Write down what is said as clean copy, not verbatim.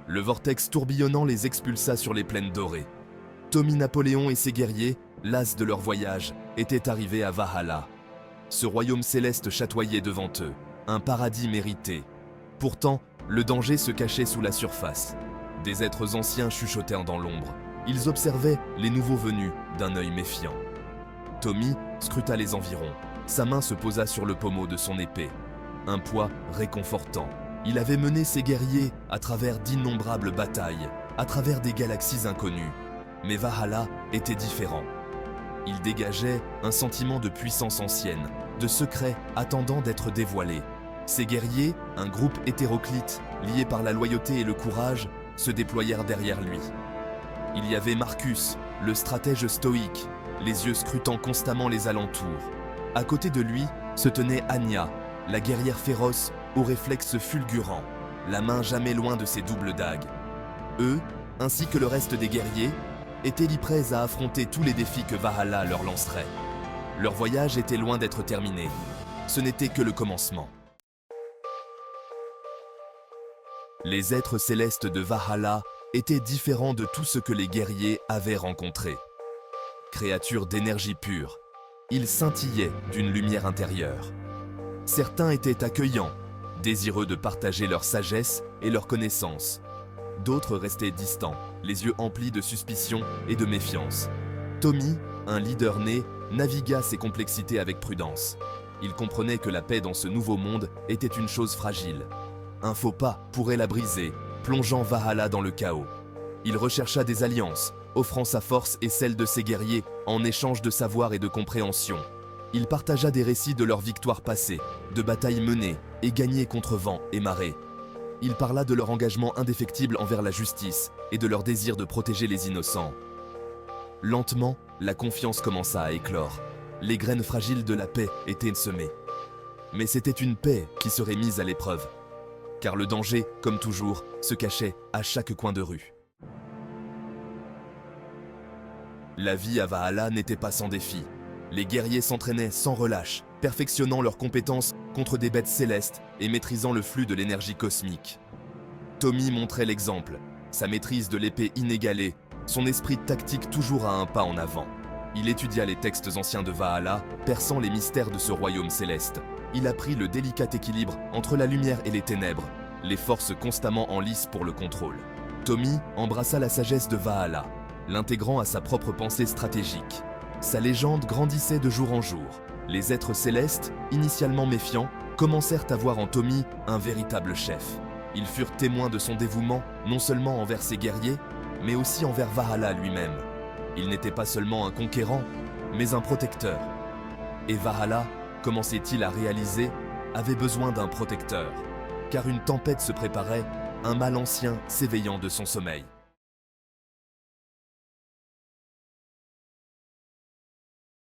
Le vortex tourbillonnant les expulsa sur les plaines dorées. Tommy Napoléon et ses guerriers, las de leur voyage, étaient arrivés à Valhalla. Ce royaume céleste chatoyait devant eux, un paradis mérité. Pourtant, le danger se cachait sous la surface. Des êtres anciens chuchotèrent dans l'ombre. Ils observaient les nouveaux venus d'un œil méfiant. Tommy scruta les environs. Sa main se posa sur le pommeau de son épée. Un poids réconfortant. Il avait mené ses guerriers à travers d'innombrables batailles, à travers des galaxies inconnues. Mais Valhalla était différent. Il dégageait un sentiment de puissance ancienne, de secret attendant d'être dévoilé. Ses guerriers, un groupe hétéroclite, lié par la loyauté et le courage, se déployèrent derrière lui. Il y avait Marcus, le stratège stoïque, les yeux scrutant constamment les alentours. À côté de lui se tenait Anya, la guerrière féroce aux réflexes fulgurants, la main jamais loin de ses doubles dagues. Eux, ainsi que le reste des guerriers, étaient prêts à affronter tous les défis que Valhalla leur lancerait. Leur voyage était loin d'être terminé. Ce n'était que le commencement. Les êtres célestes de Valhalla étaient différents de tout ce que les guerriers avaient rencontré. Créatures d'énergie pure, ils scintillaient d'une lumière intérieure. Certains étaient accueillants, désireux de partager leur sagesse et leur connaissance. D'autres restaient distants, les yeux emplis de suspicion et de méfiance. Tommy, un leader né, navigua ces complexités avec prudence. Il comprenait que la paix dans ce nouveau monde était une chose fragile. Un faux pas pourrait la briser, plongeant Valhalla dans le chaos. Il rechercha des alliances, offrant sa force et celle de ses guerriers en échange de savoir et de compréhension. Il partagea des récits de leurs victoires passées, de batailles menées et gagnées contre vent et marée. Il parla de leur engagement indéfectible envers la justice et de leur désir de protéger les innocents. Lentement, la confiance commença à éclore. Les graines fragiles de la paix étaient semées. Mais c'était une paix qui serait mise à l'épreuve. Car le danger, comme toujours, se cachait à chaque coin de rue. La vie à Valhalla n'était pas sans défi. Les guerriers s'entraînaient sans relâche, perfectionnant leurs compétences contre des bêtes célestes et maîtrisant le flux de l'énergie cosmique. Tommy montrait l'exemple, sa maîtrise de l'épée inégalée, son esprit tactique toujours à un pas en avant. Il étudia les textes anciens de Valhalla, perçant les mystères de ce royaume céleste. Il apprit le délicat équilibre entre la lumière et les ténèbres, les forces constamment en lice pour le contrôle. Tommy embrassa la sagesse de Valhalla, l'intégrant à sa propre pensée stratégique. Sa légende grandissait de jour en jour. Les êtres célestes, initialement méfiants, commencèrent à voir en Tommy un véritable chef. Ils furent témoins de son dévouement, non seulement envers ses guerriers, mais aussi envers Valhalla lui-même. Il n'était pas seulement un conquérant, mais un protecteur. Et Valhalla, commençait-il à réaliser, avait besoin d'un protecteur. Car une tempête se préparait, un mal ancien s'éveillant de son sommeil.